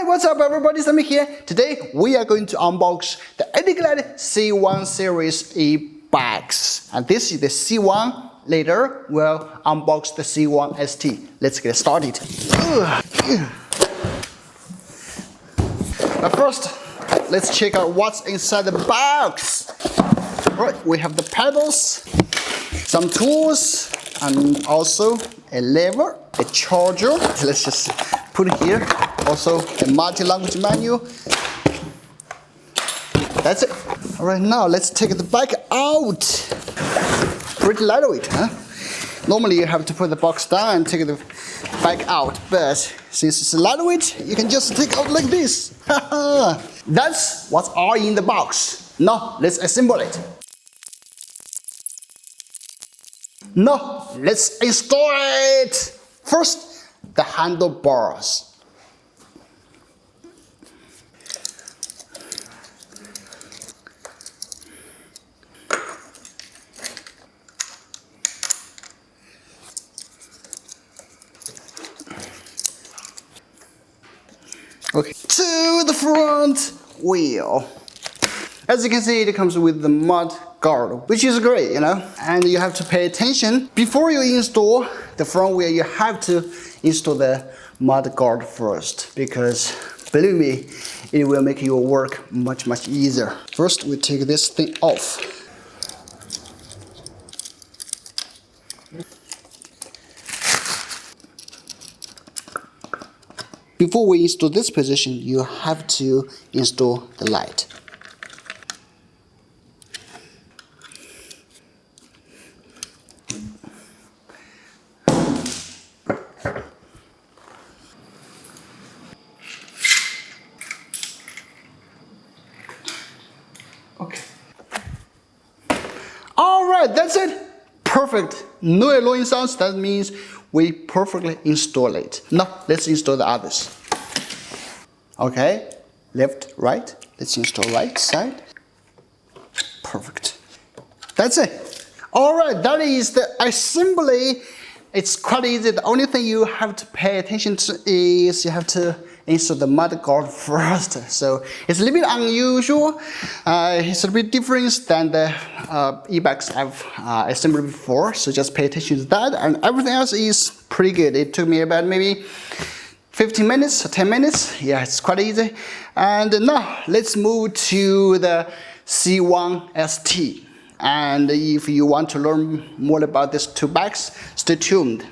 what's up everybody, Sammy here. Today we are going to unbox the Eleglide C1 series e-bags. And this is the C1. Later we'll unbox the C1 ST. Let's get started. But first, let's check out what's inside the box. Right, we have the pedals, some tools, and also a lever, a charger. Let's just put it here. Also a multi-language menu. That's it. All right, now let's take the bag out. Pretty lightweight, huh? Normally you have to put the box down and take the bag out, but since it's lightweight, you can just take out like this. That's what's all in the box. Now let's assemble it. Now let's install it. First, the handlebars. Okay, to the front wheel. As you can see, it comes with the mud guard, which is great, you know. And you have to pay attention. Before you install the front wheel, you have to install the mud guard first, because believe me, it will make your work much easier. First, we take this thing off. Before we install this position, you have to install the light. Okay. All right, that's it. Perfect. No annoying sounds. That means we perfectly install it. Now let's install the others. Okay, left, right. Let's install right side. Perfect. That's it. All right, that is the assembly. It's quite easy. The only thing you have to pay attention to is you have to install the mud guard first. So it's a little bit unusual. It's a bit different than the e-bags I've assembled before. So just pay attention to that, and everything else is pretty good. It took me about maybe 15 minutes or 10 minutes. Yeah, it's quite easy. And now let's move to the C1 ST. And if you want to learn more about these two bags, stay tuned.